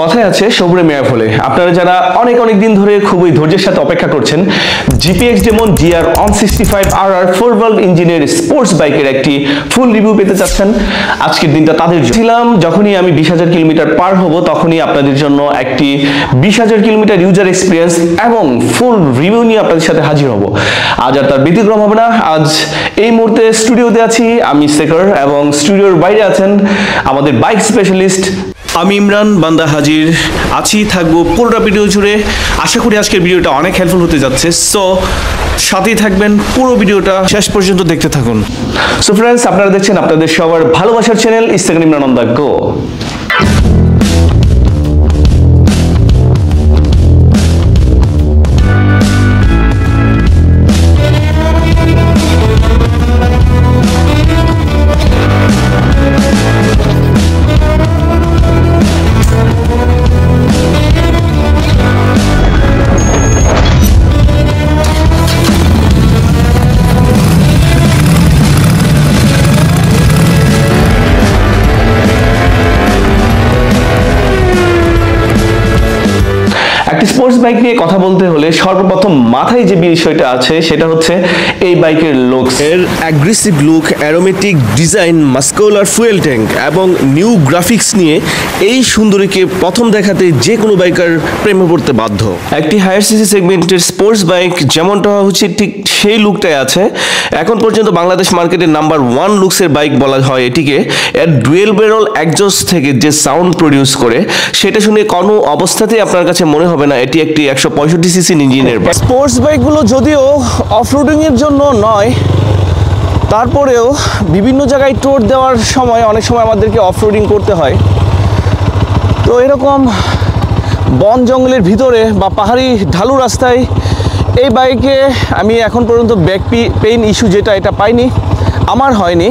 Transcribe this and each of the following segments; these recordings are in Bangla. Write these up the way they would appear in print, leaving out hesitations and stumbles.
কথায় আছে সবুরে মেয়া ফলে। আপনারা যারা অনেক দিন ধরে খুবই ধৈর্যের সাথে অপেক্ষা করছেন GPX Demon GR 165RR 4 valve ইঞ্জিনের স্পোর্টস বাইকের একটি ফুল রিভিউ পেতে চাচ্ছেন, আজকের দিনটা তাদের জন্য। ছিলাম যখনই আমি 20,000 কিলোমিটার পার হব তখনই আপনাদের জন্য একটি 20,000 কিলোমিটার ইউজার এক্সপিরিয়েন্স এবং ফুল রিভিউ নিয়ে আপনাদের সাথে হাজির হব। আজ আর তার ব্যতিক্রম হবে না। আজ এই মুহূর্তে স্টুডিওতে আছি আমি শেখর এবং স্টুডিওর বাইরে আছেন আমাদের বাইক স্পেশালিস্ট আমি ইমরান বান্দা হাজির আছি, থাকবো পুরোটা ভিডিও জুড়ে। আশা করি আজকের ভিডিওটা অনেক হেল্পফুল হতে যাচ্ছে, সো সাথেই থাকবেন, পুরো ভিডিওটা শেষ পর্যন্ত দেখতে থাকুন। সো ফ্রেন্ডস, আপনারা দেখছেন আপনাদের সবার ভালোবাসার চ্যানেল ইস্তাগন Imran on the go. Sports bike নিয়ে কথা বলতে হলে সর্বপ্রথম মাথায় যে বিষয়টা আছে সেটা হচ্ছে এই বাইকের লুকস। এর aggressive look, aromatic design, muscular fuel tank এবং নিউ গ্রাফিক্স নিয়ে এই সুন্দরীকে প্রথম দেখাতে যে কোনো বাইকার প্রেমে পড়তে বাধ্য। একটি হায়ার সিসি সেগমেন্টের স্পোর্টস বাইক যেমনটা হচ্ছে ঠিক সেই লুকটাই আছে। এখন পর্যন্ত বাংলাদেশ মার্কেটের নাম্বার 1 লুকসের বাইক বলা হয় এটিকে। এর ডুয়েল ব্যারেল এক্সজস্ট থেকে যে সাউন্ড প্রডিউস করে সেটা শুনে কোনো অবস্থাতেই আপনার কাছে মনে হবে না এটি একটি 165 সিসি ইঞ্জিনের বাইক। স্পোর্টস বাইকগুলো যদিও অফরোডিং এর জন্য নয়, তারপরেও বিভিন্ন জায়গায় টোর দেওয়ার সময় অনেক সময় আমাদেরকে অফরোডিং করতে হয়। তো এরকম বন জঙ্গলের ভিতরে বা পাহাড়ি ঢালু রাস্তায় এই বাইকে আমি এখন পর্যন্ত ব্যাক পেইন ইস্যু যেটা এটা পাইনি, আমার হয়নি।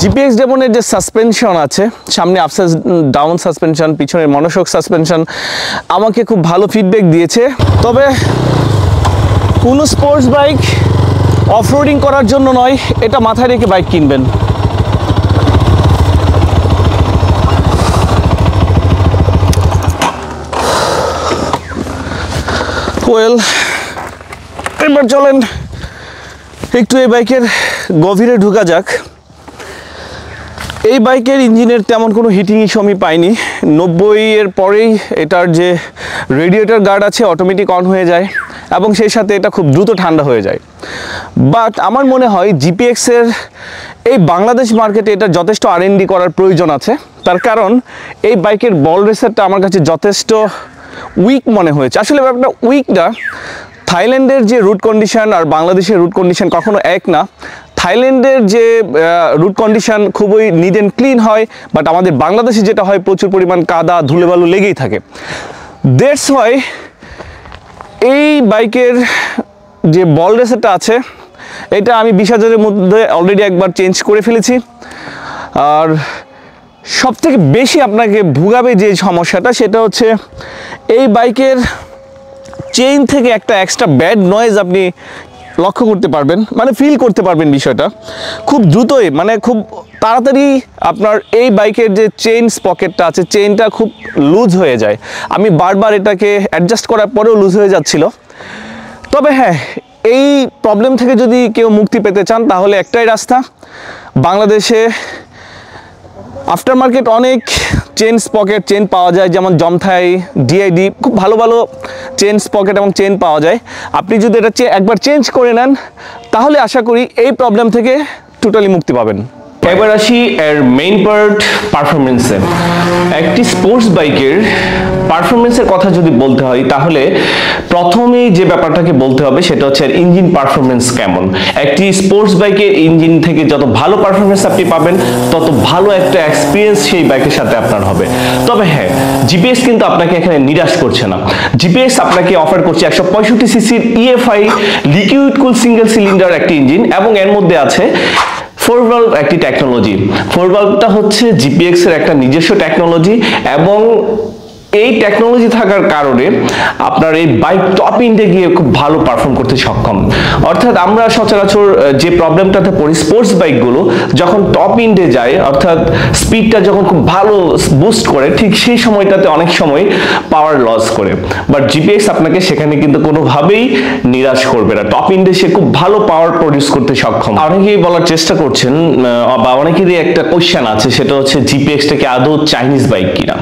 জিপিএক্স ডেমনের যে সাসপেনশন আছে, সামনে আপসাইড ডাউন সাসপেনশন, পিছনের মনোশক সাসপেনশন আমাকে খুব ভালো ফিডব্যাক দিয়েছে। তবে কোনো স্পোর্টস বাইক অফরোডিং করার জন্য নয়, এটা মাথায় রেখে বাইক কিনবেন। ওয়েল, এবার চলেন একটু এই বাইকের গভীরে ঢুকা যাক। এই বাইকের ইঞ্জিনের তেমন কোনো হিটিং ইস্যু আমি পাইনি। 90-এর পরেই এটার যে রেডিয়েটর গার্ড আছে অটোমেটিক অন হয়ে যায় এবং সেই সাথে এটা খুব দ্রুত ঠান্ডা হয়ে যায়। বাট আমার মনে হয় জিপিএক্সের এই বাংলাদেশ মার্কেটে এটা যথেষ্ট R&D করার প্রয়োজন আছে। তার কারণ এই বাইকের বল রেসারটা আমার কাছে যথেষ্ট উইক মনে হয়েছে। আসলে ব্যাপারটা উইক না, থাইল্যান্ডের যে রুট কন্ডিশন আর বাংলাদেশের রুট কন্ডিশন কখনো এক না। থাইল্যান্ডের যে রুট কন্ডিশন খুবই নিট অ্যান্ড ক্লিন হয়, বাট আমাদের বাংলাদেশে যেটা হয় প্রচুর পরিমাণ কাদা ধুলোবালু লেগেই থাকে। দ্যাটস ওয়াই এই বাইকের যে বল রেসারটা আছে এটা আমি 20,000-এর মধ্যে অলরেডি একবার চেঞ্জ করে ফেলেছি। আর সবথেকে বেশি আপনাকে ভোগাবে যে সমস্যাটা সেটা হচ্ছে এই বাইকের চেইন থেকে একটা এক্সট্রা ব্যাড নয়েজ আপনি লক্ষ্য করতে পারবেন, মানে ফিল করতে পারবেন বিষয়টা খুব দ্রুতই, মানে খুব তাড়াতাড়ি আপনার এই বাইকের যে চেইন পকেটটা আছে চেইনটা খুব লুজ হয়ে যায়। আমি বারবার এটাকে অ্যাডজাস্ট করার পরেও লুজ হয়ে যাচ্ছিল। তবে হ্যাঁ, এই প্রবলেম থেকে যদি কেউ মুক্তি পেতে চান তাহলে একটাই রাস্তা, বাংলাদেশে আফটার মার্কেট অনেক চেন পকেট চেন পাওয়া যায়, যেমন জমথাই, ডিআইডি, খুব ভালো ভালো চেন পকেট এবং চেন পাওয়া যায়। আপনি যদি এটা একবার চেঞ্জ করে নেন তাহলে আশা করি এই প্রবলেম থেকে টোটালি মুক্তি পাবেন। এবার আসি এর মেইন পার্ট, পারফরমেন্সে। একটি স্পোর্টস বাইকের পারফরমেন্সের কথা যদি বলতে হয় তাহলে প্রথমেই যে ব্যাপারটাকে বলতে হবে সেটা হচ্ছে এর ইঞ্জিন পারফরমেন্স কেমন। একটি স্পোর্টস বাইকের ইঞ্জিন থেকে যত ভালো পারফরমেন্স আপনি পাবেন তত ভালো একটা এক্সপিরিয়েন্স সেই বাইকের সাথে আপনার হবে। তবে হ্যাঁ, জিপিএক্স কিন্তু আপনাকে এখানে নিরাশ করছে না। জিপিএক্স আপনাকে অফার করছে 165 সিসির EFI লিকুইড কুল সিঙ্গেল সিলিন্ডার একটি ইঞ্জিন এবং এর মধ্যে আছে 4 valve একটি টেকনোলজি। 4 valveটা হচ্ছে জিপিএক্স এর একটা নিজস্ব টেকনোলজি এবং এই টেকনোলজি থাকার কারণে আপনার এই বাইক টপ ইন্ডে গিয়ে খুব ভালো পারফর্ম করতে সক্ষম। অর্থাৎ আমরা সচরাচর যে প্রবলেমটাতে পড়ি, স্পোর্টস বাইকগুলো যখন টপ ইন্ডে যায়, অর্থাৎ স্পিডটা যখন খুব ভালো বুস্ট করে, ঠিক সেই সময়টাতে অনেক সময় পাওয়ার লস করে। বাট জিপিএক্স আপনাকে সেখানে কিন্তু কোনোভাবেই নিরাশ করবে না। টপ ইন্ডে সে খুব ভালো পাওয়ার প্রডিউস করতে সক্ষম। অনেকেই বলার চেষ্টা করছেন বা অনেকেরই একটা কোশ্চেন আছে, সেটা হচ্ছে জিপিএক্সটা কি আদৌ চাইনিজ বাইক কিনা।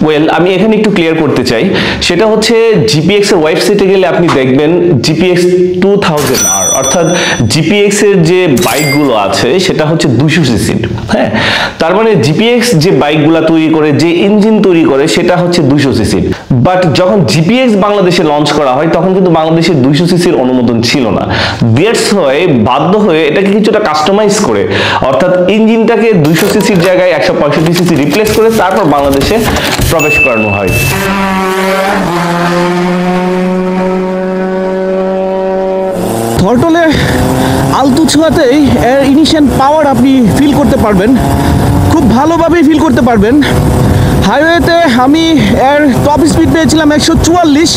ওয়েল, আমি এখানে একটু ক্লিয়ার করতে চাই, সেটা হচ্ছে জিপিএক্স এর ওয়েবসাইটে গেলে আপনি দেখবেন জিপিএক্স 2000R, অর্থাৎ জিপিএক্স এর যে বাইকগুলো আছে সেটা হচ্ছে 200 সিসির। হ্যাঁ, তার মানে জিপিএক্স যে বাইকগুলো তৈরি করে, যে ইঞ্জিন তৈরি করে, সেটা হচ্ছে 200 সিসির। বাট যখন জিপিএক্স বাংলাদেশে লঞ্চ করা হয় তখন কিন্তু বাংলাদেশে 200 সিসির অনুমোদন ছিল না। দ্যাটস হয়ে বাধ্য হয়ে এটাকে কিছুটা কাস্টমাইজ করে, অর্থাৎ ইঞ্জিনটাকে 200 সিসির জায়গায় 165 সিসি রিপ্লেস করে তারপর বাংলাদেশে প্রবেশ করানো হয়। থ্রটলে আলতু ছোঁয়াতেই এর ইনিশিয়াল পাওয়ার আপনি ফিল করতে পারবেন, খুব ভালোভাবেই ফিল করতে পারবেন। হাইওয়েতে আমি এর টপ স্পিড পেয়েছিলাম 144,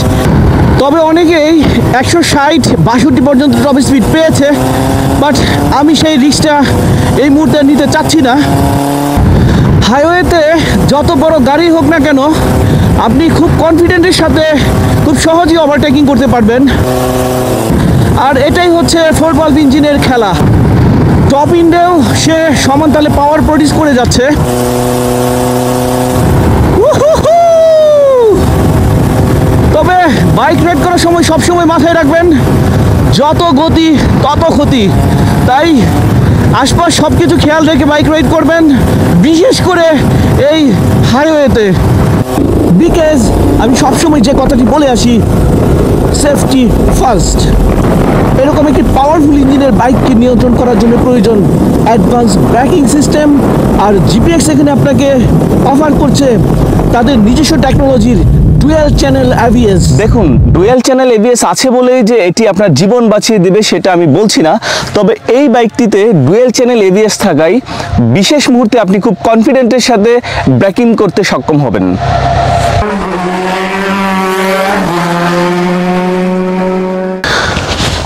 তবে অনেকেই 160, 62 পর্যন্ত টপ স্পিড পেয়েছে, বাট আমি সেই রিস্কটা এই মুহূর্তে নিতে চাচ্ছি না। হাইওয়েতে যত বড় গাড়ি হোক না কেন, আপনি খুব কনফিডেন্টের সাথে খুব সহজেই ওভারটেকিং করতে পারবেন। আর এটাই হচ্ছে 4 ভালভ ইঞ্জিনের খেলা। টপ ইন্ডেও সে সমান তালে পাওয়ার প্রডিউস করে যাচ্ছে। তবে বাইক রাইড করার সময় সবসময় মাথায় রাখবেন, যত গতি তত ক্ষতি। তাই আশপাশ সব কিছু খেয়াল রেখে বাইক রাইড করবেন, বিশেষ করে এই হাইওয়েতে। বিকজ আমি সবসময় যে কথাটি বলে আসি, সেফটি ফার্স্ট। এরকম একটি পাওয়ারফুল ইঞ্জিনের বাইককে নিয়ন্ত্রণ করার জন্য প্রয়োজন অ্যাডভান্স ব্রেকিং সিস্টেম, আর জিপিএক্স এখানে আপনাকে অফার করছে তাদের নিজস্ব টেকনোলজির ডুয়াল চ্যানেল এবিএস। দেখুন, ডুয়াল চ্যানেল এবিএস আছে বলেই যে এটি আপনার জীবন বাঁচিয়ে দেবে সেটা আমি বলছি না, তবে এই বাইকটিতে ডুয়াল চ্যানেল এবিএস থাকায় বিশেষ মুহূর্তে আপনি খুব কনফিডেন্টের সাথে ব্রেকিং করতে সক্ষম হবেন।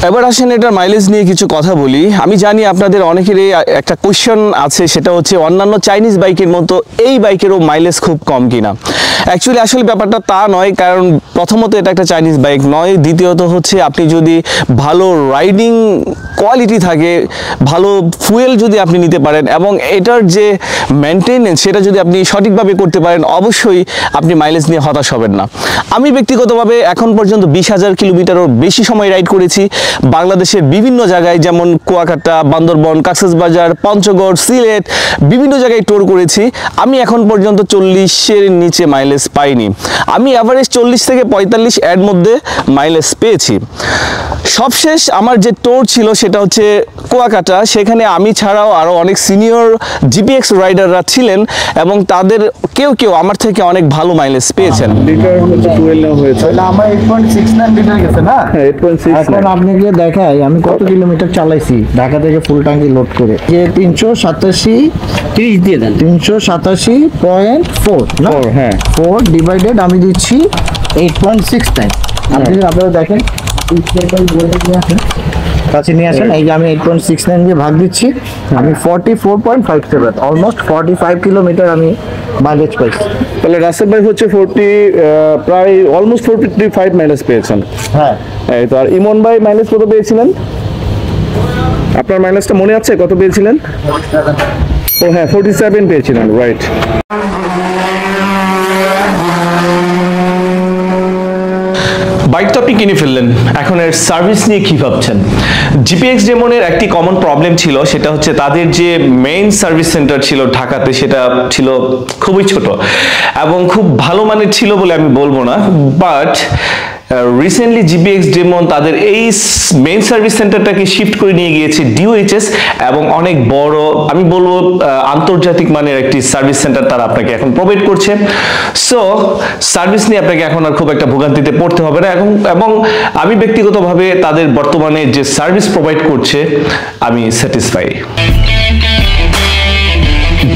এবার আসেন এটার মাইলেজ নিয়ে কিছু কথা বলি। আমি জানি আপনাদের অনেকেরই একটা কোয়েশ্চেন আছে, সেটা হচ্ছে অন্যান্য চাইনিজ বাইকের মতো এই বাইকেরও মাইলেজ খুব কম কিনা। অ্যাকচুয়ালি আসলে ব্যাপারটা তা নয়, কারণ প্রথমত এটা একটা চাইনিজ বাইক নয়, দ্বিতীয়ত হচ্ছে আপনি যদি ভালো রাইডিং কোয়ালিটি থাকে, ভালো ফুয়েল যদি আপনি নিতে পারেন এবং এটার যে মেনটেনেন্স সেটা যদি আপনি সঠিকভাবে করতে পারেন, অবশ্যই আপনি মাইলেজ নিয়ে হতাশ হবেন না। আমি ব্যক্তিগতভাবে এখন পর্যন্ত 20,000 কিলোমিটারও বেশি সময় রাইড করেছি বাংলাদেশের বিভিন্ন জায়গায়, যেমন কুয়াকাটা, বান্দরবন, কক্সবাজার, পঞ্চগড়, সিলেট, বিভিন্ন জায়গায় ট্যুর করেছি। আমি এখন পর্যন্ত 40-এর নিচে মাইলেজ পাইনি। আমি অ্যাভারেজ 40 থেকে 45 এর মধ্যে মাইলেজ পেয়েছি। সবশেষ আমার যে ট্যুর ছিল সেটা হচ্ছে কুয়াকাটা। সেখানে আমি ছাড়াও আরও অনেক সিনিয়র জিপিএক্স রাইডাররা ছিলেন এবং তাদের কেউ কেউ আমার থেকে অনেক ভালো মাইলেজ পেয়েছেন। লিটার হচ্ছে 12 নেওয়া হয়েছে। আমার 8.69 লিটার গেছে না? হ্যাঁ, 8.6। এখন আপনাকে দেখাই আমি কত কিলোমিটার চালাইছি ঢাকা থেকে ফুল ট্যাঙ্কি লোড করে। যে 387 30 দিয়ে দেন। 387.4 না? হ্যাঁ, 4 ডিভাইডেড আমি দিচ্ছি 8.69। আপনারা দেখেন কাছে নিয়ে আসেন, এই যে আমি 8.69 দিয়ে ভাগ দিচ্ছি, আমি 44.57, অলমোস্ট 45 কিলোমিটার আমি মাইলেজ পাইছি। তাহলে রাসেল ভাই হচ্ছে 40, প্রায় অলমোস্ট 45 মাইলেজ পেয়েছেন। হ্যাঁ, এই তো। আর ইমন ভাই মাইলেজ কত পেয়েছিলেন? আপনার মাইলেজটা মনে আছে কত পেয়েছিলেন? ও হ্যাঁ, 47 পেয়েছিলেন, রাইট। বাইক তো আপনি কিনে ফেললেন, এখন এর সার্ভিস নিয়ে কি ভাবছেন? জিপিএক্স ডেমনের একটি কমন প্রবলেম ছিল, সেটা হচ্ছে তাদের যে মেইন সার্ভিস সেন্টার ছিল ঢাকাতে, সেটা ছিল খুবই ছোট এবং খুব ভালো মানের ছিল বলে আমি বলবো না, বাট রিসেন্টলি জিপিএক্স ডেমন তাদের এই মেইন সার্ভিস সেন্টারটাকে শিফট করে নিয়ে গিয়েছে ডিওএইচএস এবং অনেক বড়, আমি বলবো আন্তর্জাতিক মানের একটি সার্ভিস সেন্টার তারা আপনাকে এখন প্রোভাইড করছে। সো সার্ভিস নিয়ে আপনাকে এখন আর খুব একটা ভোগান্তিতে পড়তে হবে না, এবং আমি ব্যক্তিগতভাবে তাদের বর্তমানে যে সার্ভিস প্রোভাইড করছে আমি স্যাটিসফাই।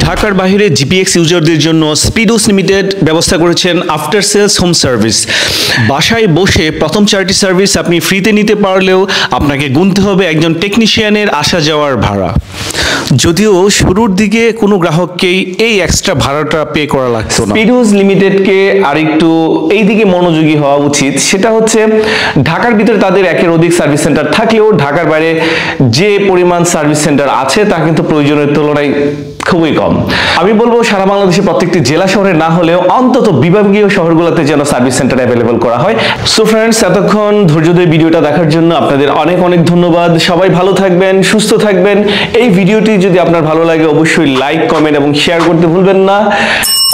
ঢাকার বাইরে জিপিএক্স ইউজারদের জন্য স্পিডোস লিমিটেড ব্যবস্থা করেছেন আফটার সেলস হোম সার্ভিস। বাসায় বসে প্রথম 4টি সার্ভিস আপনি ফ্রিতে নিতে পারলেও আপনাকে গুনতে হবে একজন টেকনিশিয়ানের আসা যাওয়ার ভাড়া। যদিও শুরুর দিকে কোনো গ্রাহককেই এই এক্সট্রা ভাড়াটা পে করা লাগতো না। স্পিডোস লিমিটেডকে আরেকটু এই দিকে মনোযোগী হওয়া উচিত, সেটা হচ্ছে ঢাকার ভিতরে তাদের একের অধিক সার্ভিস সেন্টার থাকলেও ঢাকার বাইরে যে পরিমাণ সার্ভিস সেন্টার আছে তা কিন্তু প্রয়োজনের তুলনায় খুবই কম। আমি বলবো সারা বাংলাদেশে প্রত্যেকটি জেলা শহরে না হলেও অন্তত বিভাগীয় শহরগুলোতে যেন সার্ভিস সেন্টার অ্যাভেলেবল করা হয়। সো ফ্রেন্ডস, এতক্ষণ ধৈর্য ধরে ভিডিওটা দেখার জন্য আপনাদের অনেক অনেক ধন্যবাদ। সবাই ভালো থাকবেন, সুস্থ থাকবেন। এই ভিডিওটি যদি আপনার ভালো লাগে অবশ্যই লাইক, কমেন্ট এবং শেয়ার করতে ভুলবেন না।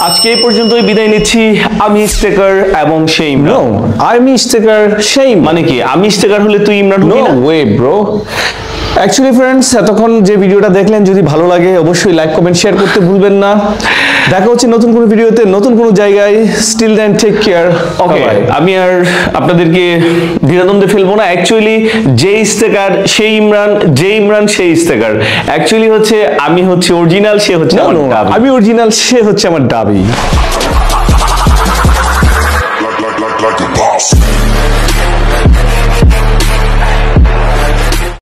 আজকে এই পর্যন্তই বিদায় নিচ্ছি। আমি স্টেকার এবং সেই ইমরান। আমি স্টেকার সেই মানে কি? আমি স্টেকার হলে তুই ইমরান হবি না? Way bro. অ্যাকচুয়ালি ফ্রেন্ডস, এতক্ষণ যে ভিডিওটা দেখলেন যদি ভালো লাগে অবশ্যই লাইক, কমেন্ট, শেয়ার করতে ভুলবেন না। দেখা হচ্ছে নতুন কোনো ভিডিওতে, নতুন কোনো জায়গায়। Still then take care. Okay, আমি আর আপনাদেরকে দ্বিধাদ্বন্দ্বে ফেলবো না। অ্যাকচুয়ালি যে ইস্তেকার সেই ইমরান, যে ইমরান সেই ইস্তেকার। অ্যাকচুয়ালি হচ্ছে আমি হচ্ছে অরিজিনাল, সে হচ্ছে আমার ডাবি। আমি অরিজিনাল, সে হচ্ছে আমার ডাবি।